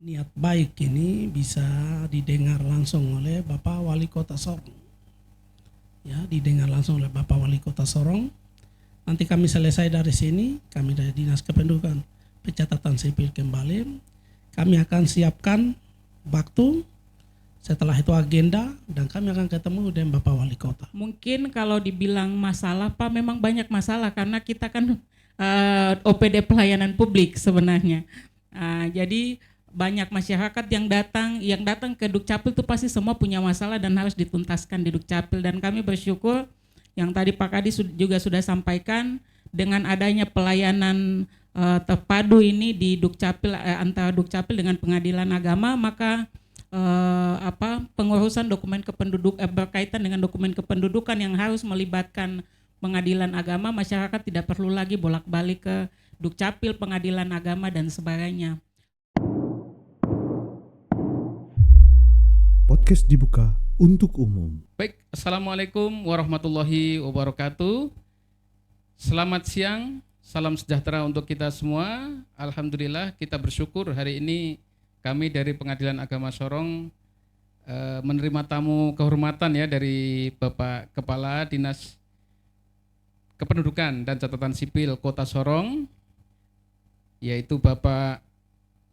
niat baik ini bisa didengar langsung oleh Bapak Wali Kota Sorong. Ya, didengar langsung oleh Bapak Wali Kota Sorong. Nanti kami selesai dari sini, kami dari Dinas Kependudukan Pencatatan Sipil kembali. Kami akan siapkan waktu, setelah itu agenda, dan kami akan ketemu dengan Bapak Wali Kota. Mungkin kalau dibilang masalah, Pak, memang banyak masalah karena kita kan OPD pelayanan publik sebenarnya. Jadi banyak masyarakat yang datang ke Dukcapil itu pasti semua punya masalah dan harus dituntaskan di Dukcapil, dan kami bersyukur yang tadi Pak Kadi juga sudah sampaikan dengan adanya pelayanan terpadu ini di Dukcapil, antara Dukcapil dengan Pengadilan Agama, maka pengurusan dokumen berkaitan dengan dokumen kependudukan yang harus melibatkan Pengadilan Agama, masyarakat tidak perlu lagi bolak-balik ke Dukcapil, Pengadilan Agama dan sebagainya. Podcast dibuka untuk umum. Baik, Assalamualaikum warahmatullahi wabarakatuh. Selamat siang, salam sejahtera untuk kita semua. Alhamdulillah kita bersyukur hari ini kami dari Pengadilan Agama Sorong menerima tamu kehormatan ya dari Bapak Kepala Dinas Kependudukan dan Catatan Sipil Kota Sorong, yaitu Bapak,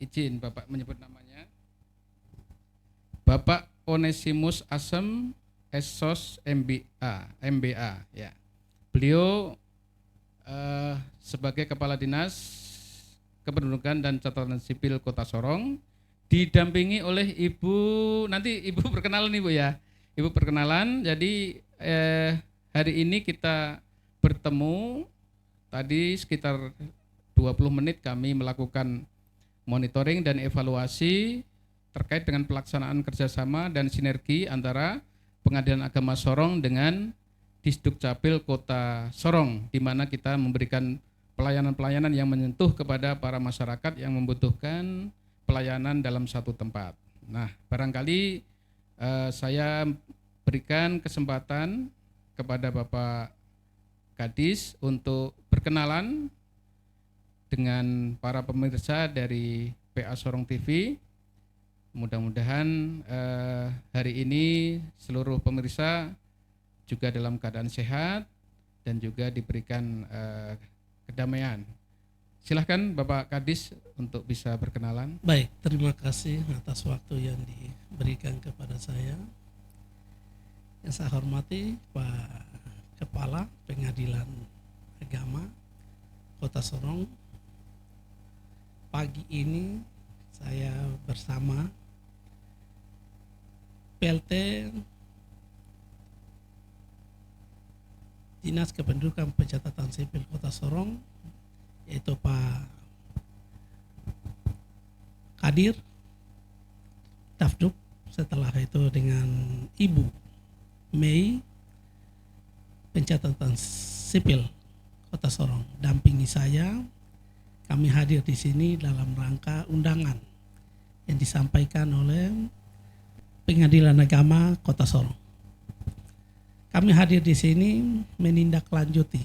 izin Bapak menyebut namanya, Bapak Onesimus Asem Esos MBA ya. Beliau sebagai Kepala Dinas Kependudukan dan Catatan Sipil Kota Sorong didampingi oleh Ibu, nanti Ibu perkenalan Ibu ya. Ibu perkenalan. Jadi hari ini kita bertemu tadi sekitar 20 menit kami melakukan monitoring dan evaluasi terkait dengan pelaksanaan kerjasama dan sinergi antara Pengadilan Agama Sorong dengan Disdukcapil Kota Sorong, di mana kita memberikan pelayanan-pelayanan yang menyentuh kepada para masyarakat yang membutuhkan pelayanan dalam satu tempat. Nah, barangkali saya berikan kesempatan kepada Bapak Kadis untuk berkenalan dengan para pemirsa dari PA Sorong TV. Mudah-mudahan hari ini seluruh pemirsa juga dalam keadaan sehat dan juga diberikan kedamaian. Silahkan Bapak Kadis untuk bisa berkenalan. Baik, terima kasih atas waktu yang diberikan kepada saya. Yang saya hormati Pak Kepala Pengadilan Agama Kota Sorong. Pagi ini saya bersama PLT Dinas Kependudukan Pencatatan Sipil Kota Sorong, yaitu Pak Kadir Dafduk, setelah itu dengan Ibu Mei Pencatatan Sipil Kota Sorong dampingi saya. Kami hadir di sini dalam rangka undangan yang disampaikan oleh Pengadilan Agama Kota Sorong. Kami hadir di sini menindaklanjuti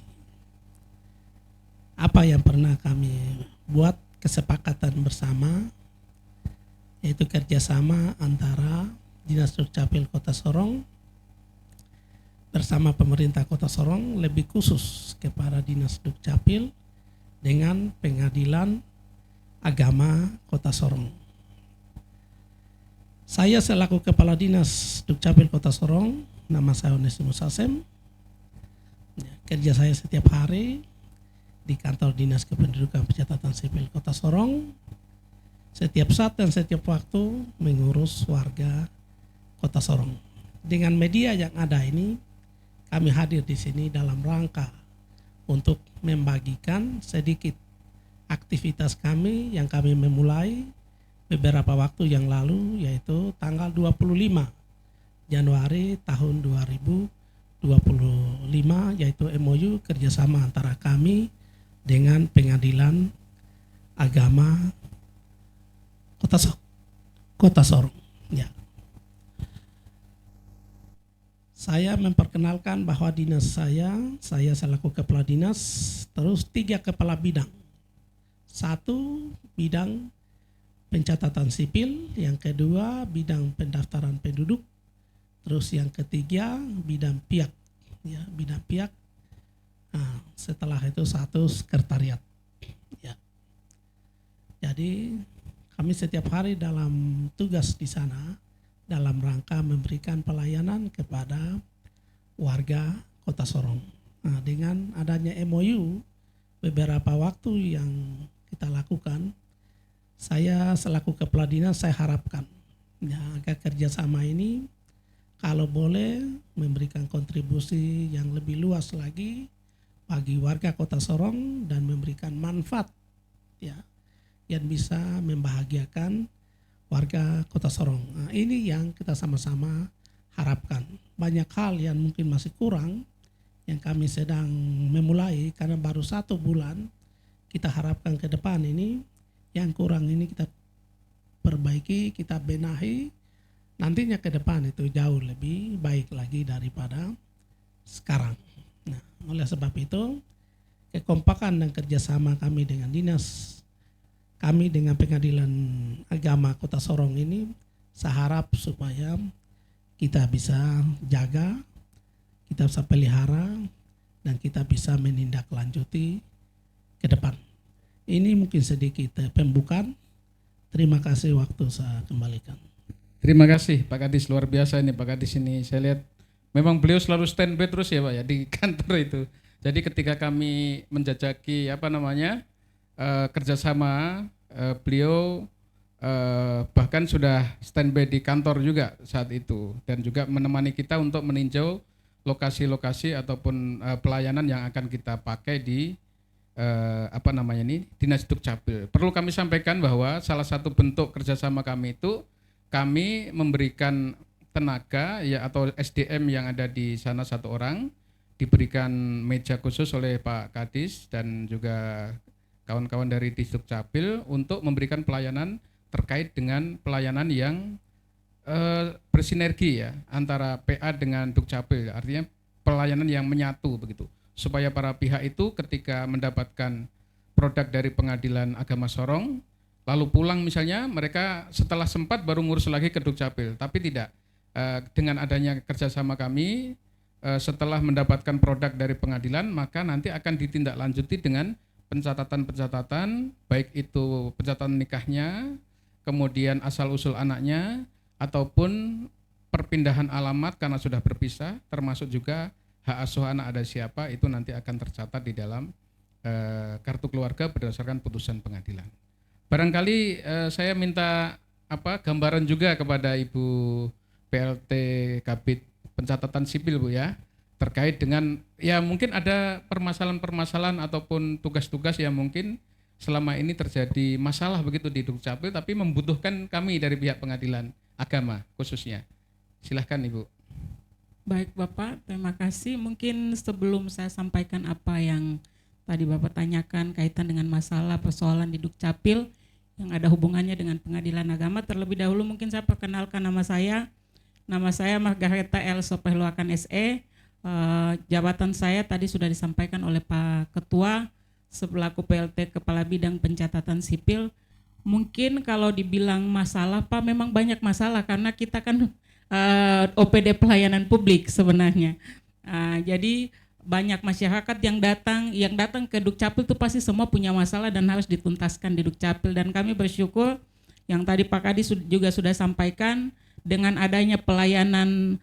apa yang pernah kami buat kesepakatan bersama, yaitu kerjasama antara Dinas Dukcapil Kota Sorong bersama pemerintah Kota Sorong, lebih khusus kepada Dinas Dukcapil dengan Pengadilan Agama Kota Sorong. Saya selaku Kepala Dinas Dukcapil Kota Sorong, nama saya Onesimus Asem. Kerja saya setiap hari di kantor Dinas Kependudukan Pencatatan Sipil Kota Sorong. Setiap saat dan setiap waktu mengurus warga Kota Sorong. Dengan media yang ada ini, kami hadir di sini dalam rangka untuk membagikan sedikit aktivitas kami yang kami memulai beberapa waktu yang lalu, yaitu tanggal 25 Januari tahun 2025, yaitu MOU kerjasama antara kami dengan Pengadilan Agama Kota Sorong. Ya. Saya memperkenalkan bahwa dinas saya selaku kepala dinas, terus 3 kepala bidang. 1 bidang pencatatan sipil, yang kedua bidang pendaftaran penduduk, terus yang ketiga bidang piak, ya bidang piak. Nah, setelah itu satu sekretariat. Ya. Jadi kami setiap hari dalam tugas di sana dalam rangka memberikan pelayanan kepada warga Kota Sorong. Nah, dengan adanya MOU beberapa waktu yang kita lakukan, saya selaku Kepala Dinas saya harapkan ya agar kerjasama ini kalau boleh memberikan kontribusi yang lebih luas lagi bagi warga Kota Sorong dan memberikan manfaat ya yang bisa membahagiakan warga Kota Sorong. Nah, ini yang kita sama-sama harapkan. Banyak hal yang mungkin masih kurang yang kami sedang memulai karena baru 1 bulan. Kita harapkan ke depan ini yang kurang ini kita perbaiki, kita benahi, nantinya ke depan itu jauh lebih baik lagi daripada sekarang. Nah, oleh sebab itu kekompakan dan kerjasama kami dengan dinas, kami dengan Pengadilan Agama Kota Sorong ini, saya harap supaya kita bisa jaga, kita bisa pelihara, dan kita bisa menindaklanjuti ke depan. Ini mungkin sedikit pembukaan. Terima kasih, waktu saya kembalikan. Terima kasih Pak Kadis, luar biasa ini Pak Kadis ini. Saya lihat memang beliau selalu standby terus ya Pak ya di kantor itu. Jadi ketika kami menjajaki kerjasama, beliau bahkan sudah standby di kantor juga saat itu dan juga menemani kita untuk meninjau lokasi-lokasi ataupun pelayanan yang akan kita pakai di Dinas Dukcapil. Perlu kami sampaikan bahwa salah satu bentuk kerjasama kami itu kami memberikan tenaga ya atau SDM yang ada di sana 1 orang, diberikan meja khusus oleh Pak Kadis dan juga kawan-kawan dari Dukcapil untuk memberikan pelayanan terkait dengan pelayanan yang bersinergi ya antara PA dengan Dukcapil, artinya pelayanan yang menyatu begitu. Supaya para pihak itu ketika mendapatkan produk dari Pengadilan Agama Sorong, lalu pulang misalnya mereka setelah sempat baru ngurus lagi ke Dukcapil, tapi tidak. Dengan adanya kerjasama kami, setelah mendapatkan produk dari pengadilan, maka nanti akan ditindaklanjuti dengan pencatatan-pencatatan, baik itu pencatatan nikahnya, kemudian asal-usul anaknya, ataupun perpindahan alamat karena sudah berpisah, termasuk juga hak asuh anak ada siapa, itu nanti akan tercatat di dalam kartu keluarga berdasarkan putusan pengadilan. Barangkali saya minta gambaran juga kepada Ibu PLT Kabid Pencatatan Sipil Bu ya, terkait dengan ya mungkin ada permasalahan-permasalahan ataupun tugas-tugas yang mungkin selama ini terjadi masalah begitu di Dukcapil, tapi membutuhkan kami dari pihak Pengadilan Agama khususnya. Silahkan Ibu. Baik Bapak, terima kasih. Mungkin sebelum saya sampaikan apa yang tadi Bapak tanyakan kaitan dengan masalah persoalan di Dukcapil yang ada hubungannya dengan Pengadilan Agama, terlebih dahulu mungkin saya perkenalkan nama saya. Nama saya Margareta L. Sopehluakan SE. Jabatan saya tadi sudah disampaikan oleh Pak Ketua selaku PLT Kepala Bidang Pencatatan Sipil. Mungkin kalau dibilang masalah Pak, memang banyak masalah karena kita kan OPD pelayanan publik sebenarnya. Jadi banyak masyarakat yang datang ke Dukcapil itu pasti semua punya masalah dan harus dituntaskan di Dukcapil, dan kami bersyukur yang tadi Pak Kadis juga sudah sampaikan dengan adanya pelayanan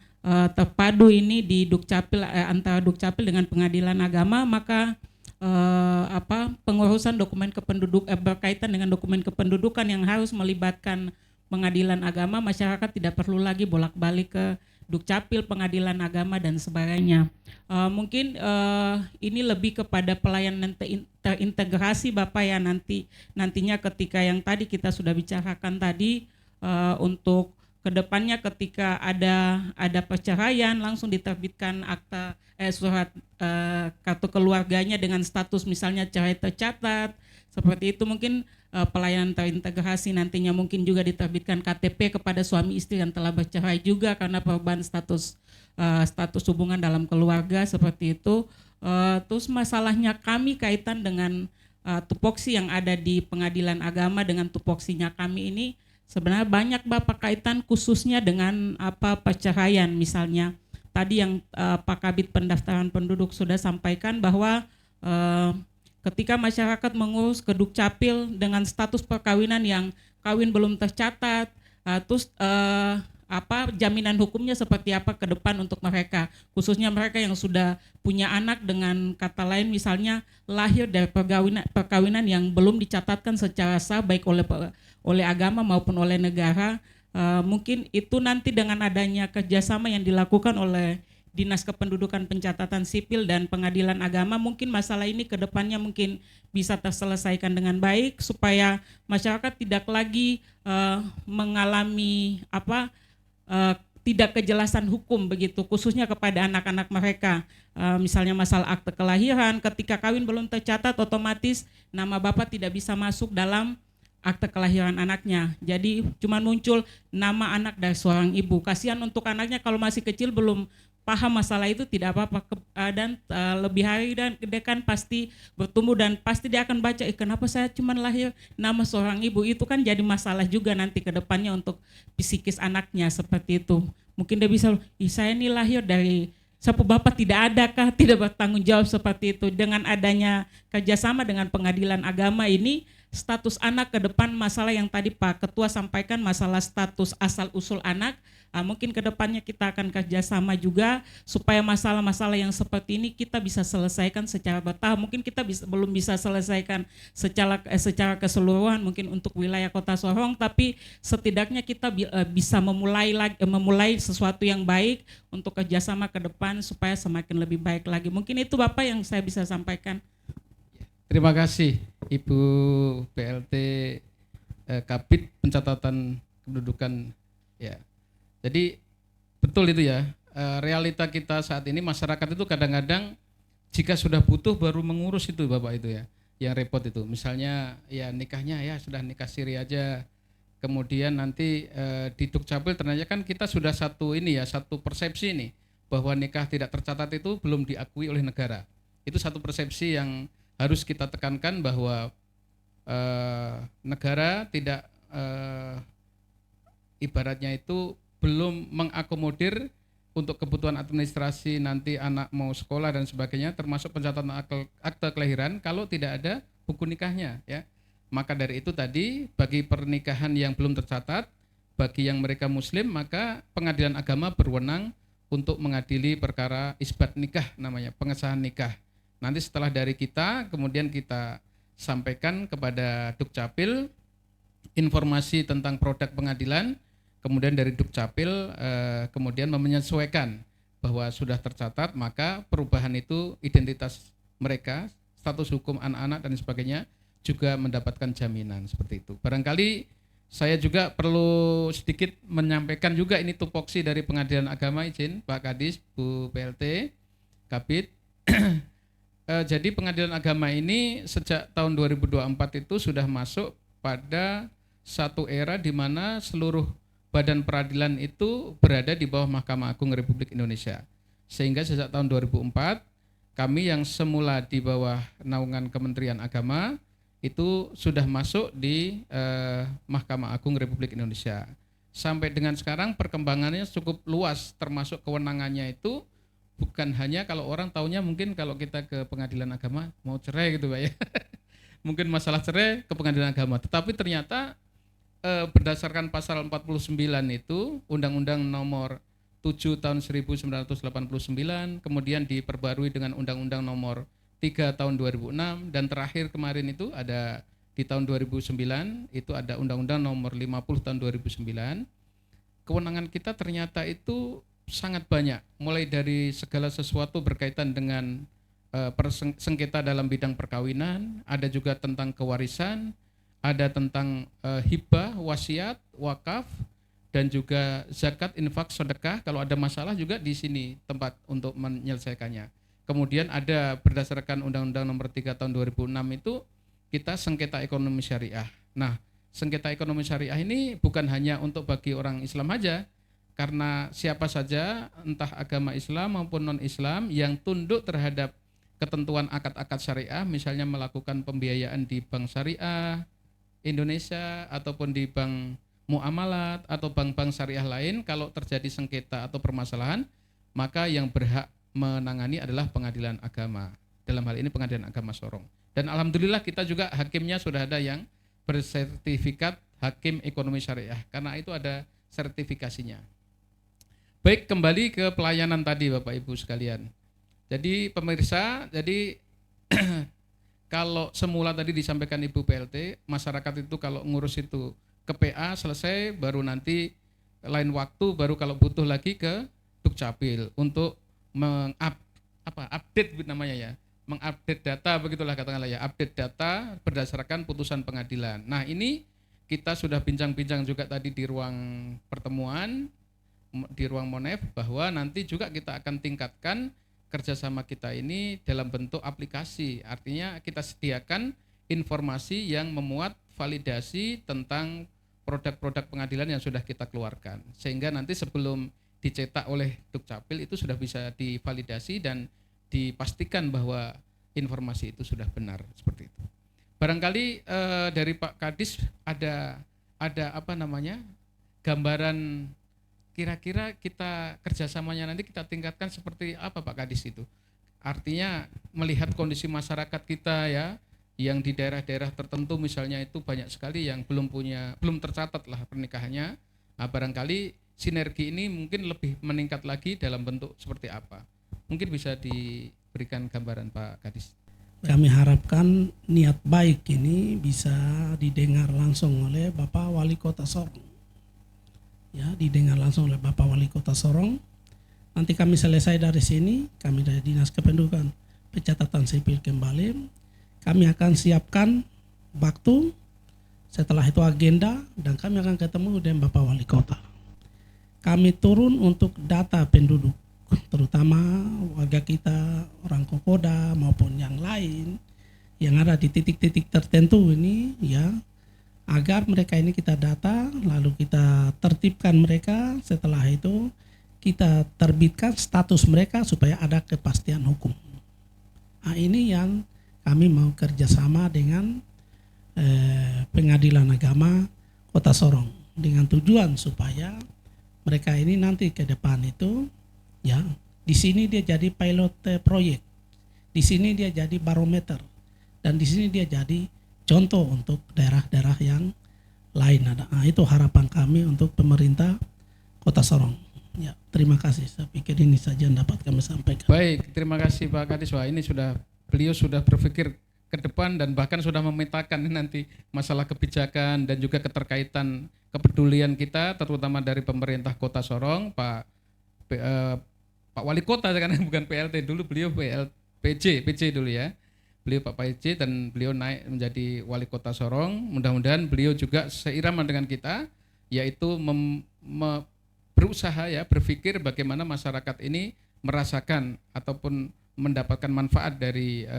terpadu ini di Dukcapil antara Dukcapil dengan Pengadilan Agama, maka pengurusan dokumen berkaitan dengan dokumen kependudukan yang harus melibatkan Pengadilan Agama, masyarakat tidak perlu lagi bolak-balik ke Dukcapil, Pengadilan Agama dan sebagainya. Mungkin ini lebih kepada pelayanan terintegrasi Bapak ya, nantinya ketika yang tadi kita sudah bicarakan tadi, untuk kedepannya ketika ada perceraian langsung diterbitkan surat kartu keluarganya dengan status misalnya cerai tercatat, seperti itu. Mungkin pelayanan terintegrasi nantinya mungkin juga diterbitkan KTP kepada suami istri yang telah bercerai juga karena perubahan status hubungan dalam keluarga, seperti itu. Terus masalahnya kami kaitan dengan tupoksi yang ada di pengadilan agama dengan tupoksinya kami ini sebenarnya banyak Bapak kaitan khususnya dengan perceraian. Misalnya tadi yang Pak Kabid Pendaftaran Penduduk sudah sampaikan bahwa ketika masyarakat mengurus ke Dukcapil dengan status perkawinan yang kawin belum tercatat, terus jaminan hukumnya seperti apa ke depan untuk mereka, khususnya mereka yang sudah punya anak, dengan kata lain misalnya lahir dari perkawinan yang belum dicatatkan secara sah baik oleh agama maupun oleh negara. Mungkin itu nanti dengan adanya kerjasama yang dilakukan oleh Dinas Kependudukan Pencatatan Sipil dan Pengadilan Agama, mungkin masalah ini ke depannya mungkin bisa terselesaikan dengan baik supaya masyarakat tidak lagi mengalami tidak kejelasan hukum begitu, khususnya kepada anak-anak mereka. Misalnya masalah akte kelahiran, ketika kawin belum tercatat otomatis nama bapak tidak bisa masuk dalam akte kelahiran anaknya. Jadi cuma muncul nama anak dari seorang ibu. Kasihan untuk anaknya kalau masih kecil belum paham masalah itu, tidak apa-apa, dan lebih hari dan dekan pasti bertumbuh dan pasti dia akan baca, kenapa saya cuma lahir nama seorang ibu. Itu kan jadi masalah juga nanti ke depannya untuk psikis anaknya seperti itu. Mungkin dia bisa, saya ini lahir dari sapu bapak tidak adakah, tidak bertanggung jawab seperti itu. Dengan adanya kerjasama dengan pengadilan agama ini, status anak ke depan, masalah yang tadi Pak Ketua sampaikan, masalah status asal usul anak, mungkin ke depannya kita akan kerjasama juga supaya masalah-masalah yang seperti ini kita bisa selesaikan secara bertahap. Mungkin kita belum bisa selesaikan secara keseluruhan mungkin untuk wilayah Kota Sorong, tapi setidaknya kita bisa memulai sesuatu yang baik untuk kerjasama ke depan supaya semakin lebih baik lagi. Mungkin itu Bapak yang saya bisa sampaikan. Terima kasih Ibu PLT Kabid Pencatatan Kependudukan. Ya, jadi betul itu ya, realita kita saat ini masyarakat itu kadang-kadang jika sudah butuh baru mengurus itu Bapak itu ya, yang repot itu. Misalnya ya nikahnya ya sudah nikah siri aja, kemudian nanti di Dukcapil ternyata kan kita sudah satu persepsi nih bahwa nikah tidak tercatat itu belum diakui oleh negara. Itu satu persepsi yang harus kita tekankan bahwa negara tidak ibaratnya itu belum mengakomodir untuk kebutuhan administrasi nanti anak mau sekolah dan sebagainya, termasuk pencatatan akte kelahiran kalau tidak ada buku nikahnya ya. Maka dari itu tadi bagi pernikahan yang belum tercatat, bagi yang mereka muslim, maka pengadilan agama berwenang untuk mengadili perkara isbat nikah namanya, pengesahan nikah. Nanti setelah dari kita, kemudian kita sampaikan kepada Dukcapil informasi tentang produk pengadilan, kemudian dari Dukcapil kemudian menyesuaikan bahwa sudah tercatat, maka perubahan itu identitas mereka, status hukum anak-anak dan sebagainya juga mendapatkan jaminan seperti itu. Barangkali saya juga perlu sedikit menyampaikan juga ini tupoksi dari Pengadilan Agama, izin Pak Kadis, Bu PLT, Kabid. Jadi Pengadilan Agama ini sejak tahun 2024 itu sudah masuk pada satu era di mana seluruh badan peradilan itu berada di bawah Mahkamah Agung Republik Indonesia. Sehingga sejak tahun 2004 kami yang semula di bawah naungan Kementerian Agama itu sudah masuk di Mahkamah Agung Republik Indonesia. Sampai dengan sekarang perkembangannya cukup luas, termasuk kewenangannya itu bukan hanya kalau orang taunya mungkin kalau kita ke pengadilan agama mau cerai gitu Pak ya. Mungkin masalah cerai ke pengadilan agama, tetapi ternyata berdasarkan pasal 49 itu Undang-Undang Nomor 7 tahun 1989, kemudian diperbarui dengan Undang-Undang Nomor 3 tahun 2006, dan terakhir kemarin itu ada di tahun 2009 itu ada Undang-Undang Nomor 50 tahun 2009. Kewenangan kita ternyata itu sangat banyak, mulai dari segala sesuatu berkaitan dengan sengketa dalam bidang perkawinan, ada juga tentang kewarisan, ada tentang hibah, wasiat, wakaf, dan juga zakat, infak, sedekah. Kalau ada masalah juga di sini tempat untuk menyelesaikannya. Kemudian ada berdasarkan Undang-Undang Nomor 3 tahun 2006 itu kita sengketa ekonomi syariah. Nah, sengketa ekonomi syariah ini bukan hanya untuk bagi orang Islam aja, karena siapa saja entah agama Islam maupun non-Islam yang tunduk terhadap ketentuan akad-akad syariah, misalnya melakukan pembiayaan di Bank Syariah Indonesia ataupun di Bank Muamalat atau bank-bank syariah lain, kalau terjadi sengketa atau permasalahan, maka yang berhak menangani adalah pengadilan agama. Dalam hal ini pengadilan agama Sorong. Dan alhamdulillah kita juga hakimnya sudah ada yang bersertifikat hakim ekonomi syariah, karena itu ada sertifikasinya. Baik, kembali ke pelayanan tadi Bapak Ibu sekalian. Jadi pemirsa, jadi kalau semula tadi disampaikan Ibu PLT, masyarakat itu kalau ngurus itu ke PA selesai, baru nanti lain waktu baru kalau butuh lagi ke Dukcapil untuk update namanya ya, mengupdate data, begitulah katakanlah ya, update data berdasarkan putusan pengadilan. Nah, ini kita sudah bincang-bincang juga tadi di ruang pertemuan, di ruang Monef, bahwa nanti juga kita akan tingkatkan kerjasama kita ini dalam bentuk aplikasi. Artinya kita sediakan informasi yang memuat validasi tentang produk-produk pengadilan yang sudah kita keluarkan, sehingga nanti sebelum dicetak oleh Dukcapil itu sudah bisa divalidasi dan dipastikan bahwa informasi itu sudah benar, seperti itu. Barangkali dari Pak Kadis ada apa namanya, gambaran kira-kira kita kerjasamanya nanti kita tingkatkan seperti apa Pak Kadis itu. Artinya melihat kondisi masyarakat kita ya, yang di daerah-daerah tertentu misalnya itu banyak sekali yang belum tercatat lah pernikahannya. Nah, barangkali sinergi ini mungkin lebih meningkat lagi dalam bentuk seperti apa. Mungkin bisa diberikan gambaran Pak Kadis. Kami harapkan niat baik ini bisa didengar langsung oleh Bapak Wali Kota Sorong. Ya, didengar langsung oleh Bapak Wali Kota Sorong. Nanti kami selesai dari sini, kami dari Dinas Kependudukan Pencatatan Sipil kembali. Kami akan siapkan waktu, setelah itu agenda, dan kami akan ketemu dengan Bapak Wali Kota. Kami turun untuk data penduduk, terutama warga kita, orang Kokoda maupun yang lain yang ada di titik-titik tertentu ini ya, agar mereka ini kita data, lalu kita tertibkan mereka, setelah itu kita terbitkan status mereka supaya ada kepastian hukum. Nah, ini yang kami mau kerjasama dengan Pengadilan Agama Kota Sorong dengan tujuan supaya mereka ini nanti ke depan itu ya, di sini dia jadi pilot proyek, di sini dia jadi barometer, dan di sini dia jadi contoh untuk daerah-daerah yang lain ada. Nah, itu harapan kami untuk pemerintah Kota Sorong. Ya, terima kasih. Saya pikir ini saja yang dapat kami sampaikan. Baik, terima kasih Pak Kadis. Wah, ini beliau sudah berpikir ke depan dan bahkan sudah memetakan nanti masalah kebijakan dan juga keterkaitan kepedulian kita, terutama dari pemerintah Kota Sorong, Pak Wali Kota karena bukan PLT dulu, beliau PJ dulu ya. Beliau Pak PJ dan beliau naik menjadi Wali Kota Sorong. Mudah-mudahan beliau juga seirama dengan kita, yaitu berusaha ya, berpikir bagaimana masyarakat ini merasakan ataupun mendapatkan manfaat dari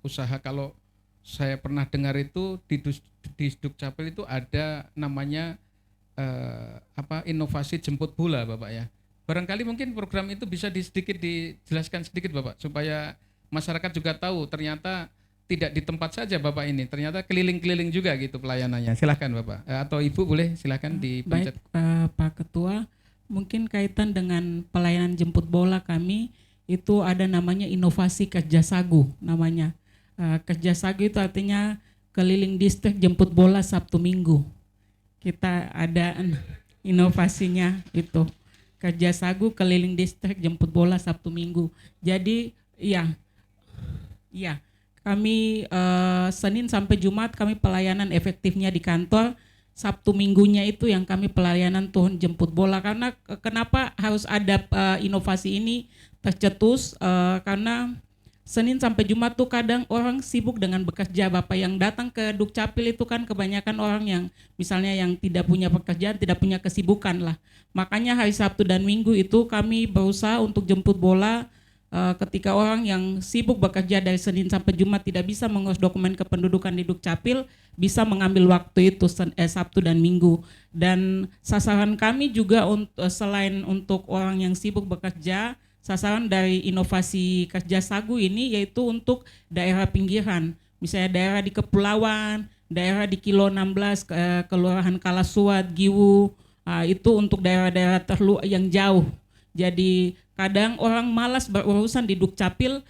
usaha. Kalau saya pernah dengar itu di Dukcapil itu ada namanya inovasi jemput bola Bapak ya. Barangkali mungkin program itu bisa dijelaskan sedikit Bapak, supaya masyarakat juga tahu ternyata tidak di tempat saja Bapak ini, ternyata keliling-keliling juga gitu pelayanannya. Silahkan Bapak, atau Ibu boleh silahkan dipencet. Baik Pak Ketua, mungkin kaitan dengan pelayanan jemput bola kami itu ada namanya inovasi Kerjasagu namanya. Kerjasagu itu artinya keliling distrik jemput bola Sabtu Minggu. Kita ada inovasinya itu. Kerjasagu keliling distrik jemput bola Sabtu Minggu. Jadi iya kami Senin sampai Jumat kami pelayanan efektifnya di kantor. Sabtu Minggunya itu yang kami pelayanan Tuhan jemput bola. Karena kenapa harus ada inovasi ini tercetus, karena Senin sampai Jumat tuh kadang orang sibuk dengan bekerja Bapak. Yang datang ke Dukcapil itu kan kebanyakan orang yang misalnya yang tidak punya pekerjaan, tidak punya kesibukan lah. Makanya hari Sabtu dan Minggu itu kami berusaha untuk jemput bola ketika orang yang sibuk bekerja dari Senin sampai Jumat tidak bisa mengurus dokumen kependudukan di Dukcapil, bisa mengambil waktu itu Sabtu dan Minggu. Dan sasaran kami juga selain untuk orang yang sibuk bekerja, sasaran dari inovasi kerja sagu ini yaitu untuk daerah pinggiran, misalnya daerah di kepulauan, daerah di Kilo 16, Kelurahan Kalasuat, Giwu, itu untuk daerah-daerah yang jauh. Jadi kadang orang malas berurusan di Dukcapil,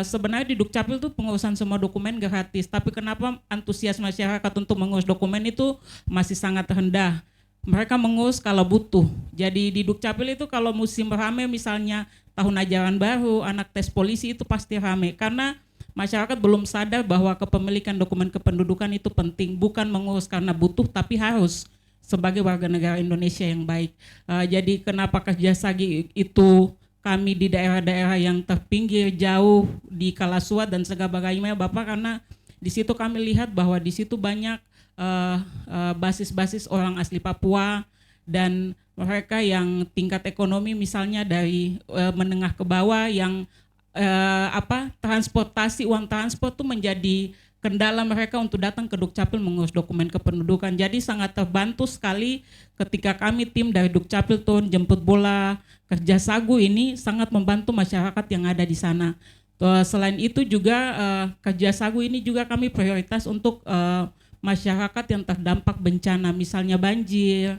sebenarnya di Dukcapil itu pengurusan semua dokumen gratis, tapi kenapa antusias masyarakat untuk mengurus dokumen itu masih sangat rendah. Mereka mengurus kalau butuh. Jadi di Dukcapil itu kalau musim ramai misalnya tahun ajaran baru, anak tes polisi itu pasti ramai karena masyarakat belum sadar bahwa kepemilikan dokumen kependudukan itu penting, bukan mengurus karena butuh tapi harus sebagai warga negara Indonesia yang baik. Jadi kenapa kerja sagi itu kami di daerah-daerah yang terpinggir jauh di Kalasuat dan sebagainya Bapak, karena di situ kami lihat bahwa di situ banyak basis-basis orang asli Papua dan mereka yang tingkat ekonomi misalnya dari menengah ke bawah yang transportasi, uang transport itu menjadi kendala mereka untuk datang ke Dukcapil mengurus dokumen kependudukan. Jadi sangat terbantu sekali ketika kami tim dari Dukcapil turun jemput bola kerja sagu ini sangat membantu masyarakat yang ada di sana. Selain itu juga kerja sagu ini juga kami prioritas untuk masyarakat yang terdampak bencana, misalnya banjir,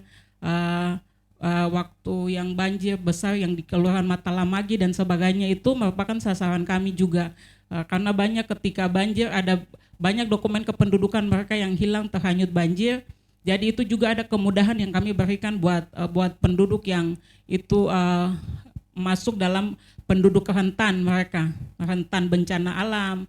waktu yang banjir besar yang di Kelurahan Matalamagi dan sebagainya itu merupakan sasaran kami juga. Karena banyak ketika banjir ada banyak dokumen kependudukan mereka yang hilang terhanyut banjir. Jadi itu juga ada kemudahan yang kami berikan buat penduduk yang itu masuk dalam penduduk rentan mereka, rentan bencana alam.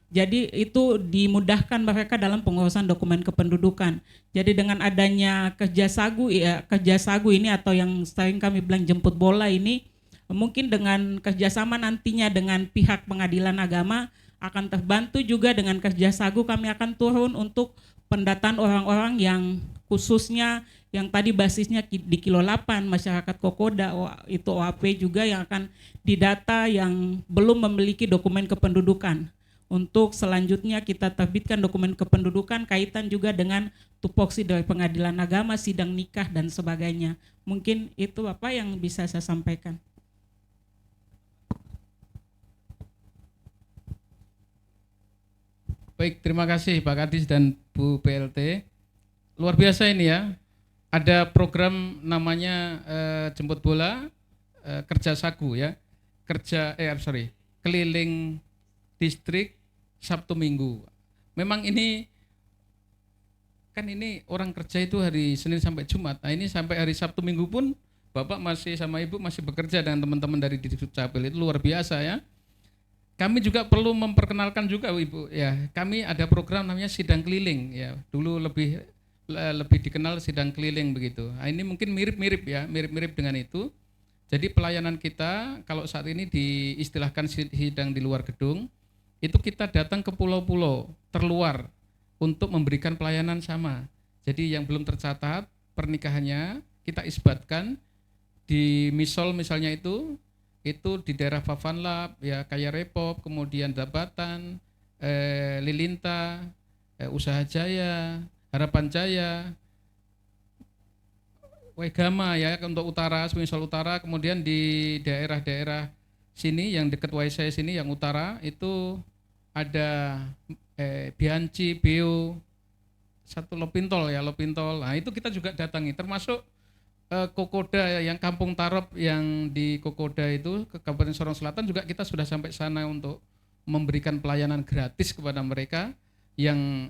Jadi itu dimudahkan mereka dalam pengurusan dokumen kependudukan. Jadi dengan adanya kerja sagu ini atau yang sering kami bilang jemput bola ini, mungkin dengan kerjasama nantinya dengan pihak pengadilan agama akan terbantu juga dengan kerja sagu kami akan turun untuk pendataan orang-orang yang khususnya yang tadi basisnya di Kilo 8 masyarakat Kokoda itu OAP juga yang akan didata yang belum memiliki dokumen kependudukan. Untuk selanjutnya kita terbitkan dokumen kependudukan kaitan juga dengan tupoksi dari pengadilan agama, sidang nikah dan sebagainya. Mungkin itu Bapak yang bisa saya sampaikan. Baik, terima kasih Pak Kadis dan Bu PLT. Luar biasa ini ya. Ada program namanya jemput bola kerja sagu ya. Keliling distrik Sabtu Minggu. Memang ini kan ini orang kerja itu hari Senin sampai Jumat. Nah ini sampai hari Sabtu Minggu pun Bapak masih sama Ibu masih bekerja dengan teman-teman dari Dukcapil. Itu luar biasa ya. Kami juga perlu memperkenalkan juga Ibu ya. Kami ada program namanya sidang keliling ya. Dulu lebih dikenal sidang keliling begitu. Nah, ini mungkin mirip-mirip ya, mirip-mirip dengan itu. Jadi pelayanan kita kalau saat ini diistilahkan sidang di luar gedung, itu kita datang ke pulau-pulau terluar untuk memberikan pelayanan sama. Jadi yang belum tercatat pernikahannya kita isbatkan di Misol misalnya itu di daerah Favanlap, ya Kaya Repop, kemudian Dabatan, Lilinta, Usaha Jaya, Harapan Jaya, Wegama ya untuk utara, Misol Utara, kemudian di daerah-daerah sini yang dekat Waisai sini yang utara itu ada Bianci, Beo, satu Lopintol ya, Lopintol. Nah itu kita juga datangi, termasuk Kokoda yang Kampung Tarop yang di Kokoda itu ke Kabupaten Sorong Selatan juga kita sudah sampai sana untuk memberikan pelayanan gratis kepada mereka yang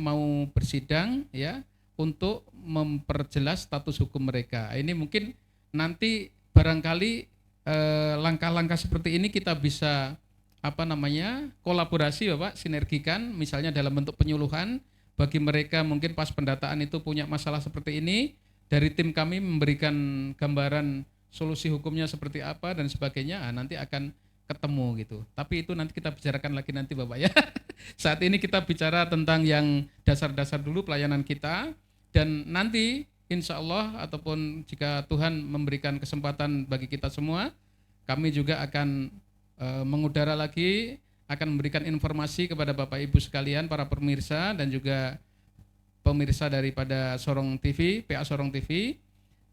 mau bersidang ya untuk memperjelas status hukum mereka. Ini mungkin nanti barangkali langkah-langkah seperti ini kita bisa kolaborasi Bapak, sinergikan misalnya dalam bentuk penyuluhan bagi mereka mungkin pas pendataan itu punya masalah seperti ini, dari tim kami memberikan gambaran solusi hukumnya seperti apa dan sebagainya, nanti akan ketemu gitu. Tapi itu nanti kita bicarakan lagi nanti Bapak ya. Saat ini kita bicara tentang yang dasar-dasar dulu pelayanan kita, dan nanti insya Allah ataupun jika Tuhan memberikan kesempatan bagi kita semua, kami juga akan mengudara lagi, akan memberikan informasi kepada Bapak Ibu sekalian, para pemirsa dan juga pemirsa daripada Sorong TV, PA Sorong TV.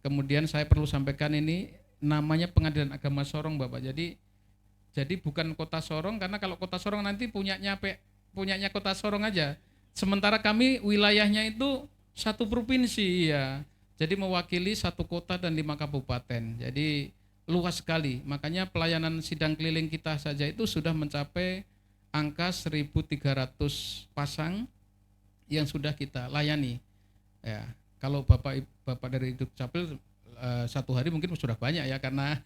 Kemudian saya perlu sampaikan ini namanya Pengadilan Agama Sorong, Bapak. Jadi bukan Kota Sorong, karena kalau Kota Sorong nanti punyanya Kota Sorong aja. Sementara kami wilayahnya itu satu provinsi ya. Jadi mewakili satu kota dan 5 kabupaten. Jadi luas sekali. Makanya pelayanan sidang keliling kita saja itu sudah mencapai angka 1.300 pasang yang sudah kita layani. Ya, kalau Bapak dari Dukcapil satu hari mungkin sudah banyak ya, karena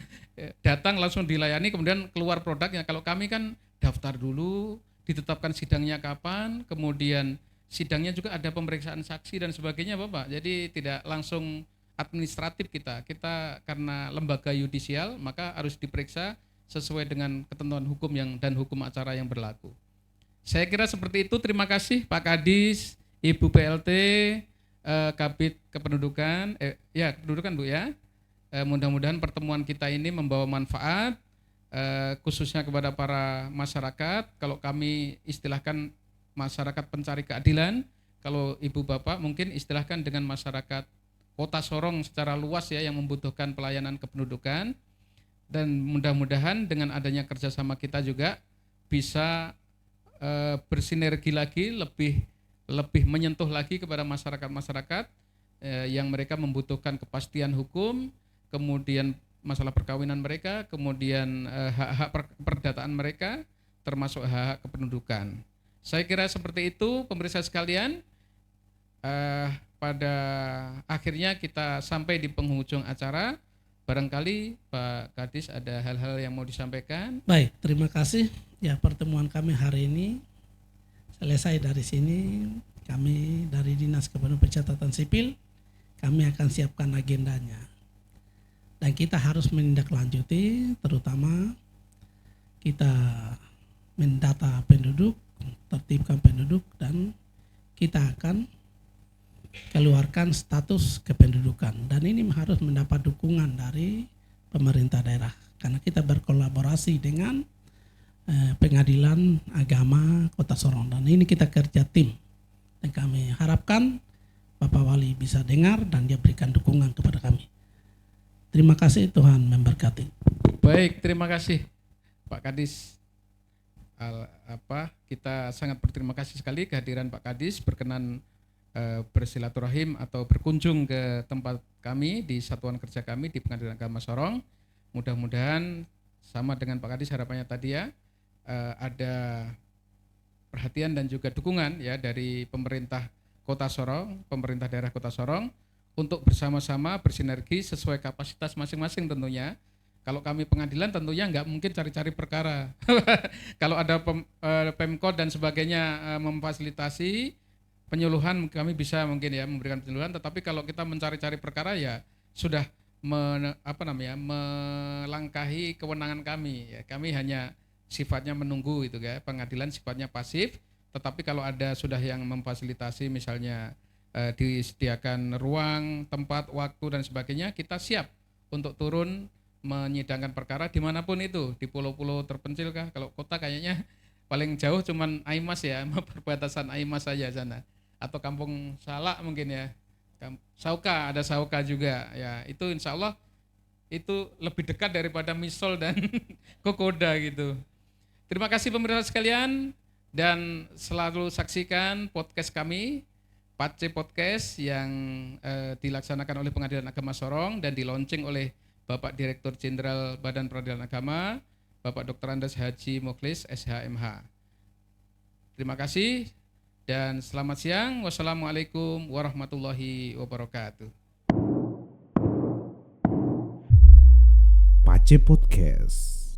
datang langsung dilayani kemudian keluar produknya. Kalau kami kan daftar dulu, ditetapkan sidangnya kapan, kemudian sidangnya juga ada pemeriksaan saksi dan sebagainya, Bapak. Jadi tidak langsung administratif kita karena lembaga yudisial, maka harus diperiksa sesuai dengan ketentuan hukum dan hukum acara yang berlaku. Saya kira seperti itu. Terima kasih Pak Kadis, Ibu PLT, Kabid Kependudukan, Kependudukan Bu ya. Mudah-mudahan pertemuan kita ini membawa manfaat, khususnya kepada para masyarakat. Kalau kami istilahkan masyarakat pencari keadilan, kalau Ibu Bapak mungkin istilahkan dengan masyarakat Kota Sorong secara luas ya, yang membutuhkan pelayanan kependudukan. Dan mudah-mudahan dengan adanya kerjasama kita juga bisa bersinergi lagi, lebih menyentuh lagi kepada masyarakat-masyarakat yang mereka membutuhkan kepastian hukum, kemudian masalah perkawinan mereka, kemudian hak-hak perdataan mereka, termasuk hak-hak kependudukan. Saya kira seperti itu pemirsa sekalian. Pada akhirnya kita sampai di penghujung acara. Barangkali Pak Kadis ada hal-hal yang mau disampaikan. Baik, terima kasih. Ya, pertemuan kami hari ini selesai dari sini. Kami dari Dinas Kependudukan Pencatatan Sipil, kami akan siapkan agendanya. Dan kita harus menindaklanjuti, terutama kita mendata penduduk, tertibkan penduduk, dan kita akan keluarkan status kependudukan. Dan ini harus mendapat dukungan dari pemerintah daerah, karena kita berkolaborasi dengan Pengadilan Agama Kota Sorong, dan ini kita kerja tim. Dan kami harapkan Bapak Wali bisa dengar dan dia berikan dukungan kepada kami. Terima kasih, Tuhan memberkati. Baik, terima kasih Pak Kadis. Kita sangat berterima kasih sekali kehadiran Pak Kadis berkenan bersilaturahim atau berkunjung ke tempat kami di satuan kerja kami di Pengadilan Agama Sorong. Mudah-mudahan sama dengan Pak Kadis harapannya tadi ya, ada perhatian dan juga dukungan ya dari pemerintah Kota Sorong, pemerintah daerah Kota Sorong untuk bersama-sama bersinergi sesuai kapasitas masing-masing tentunya. Kalau kami pengadilan tentunya nggak mungkin cari-cari perkara. Kalau ada Pemkot dan sebagainya memfasilitasi penyuluhan, kami bisa mungkin ya memberikan penyuluhan, tetapi kalau kita mencari-cari perkara ya sudah melangkahi kewenangan kami ya. Kami hanya sifatnya menunggu itu ya. Pengadilan sifatnya pasif, tetapi kalau ada sudah yang memfasilitasi misalnya disediakan ruang, tempat, waktu dan sebagainya, kita siap untuk turun menyidangkan perkara dimanapun itu, di pulau-pulau terpencil kah? Kalau kota kayaknya paling jauh cuman Aimas ya, perbatasan Aimas saja sana, atau Kampung Salak mungkin ya, Sauka, ada Sauka juga ya. Itu insya Allah itu lebih dekat daripada Misol dan Kokoda gitu. Terima kasih pemirsa sekalian, dan selalu saksikan podcast kami, PACE Podcast, yang dilaksanakan oleh Pengadilan Agama Sorong dan di-launching oleh Bapak Direktur Jenderal Badan Peradilan Agama, Bapak Dr. Andes Haji Mukhlis, SHMH. Terima kasih dan selamat siang. Wassalamualaikum warahmatullahi wabarakatuh. PACE Podcast.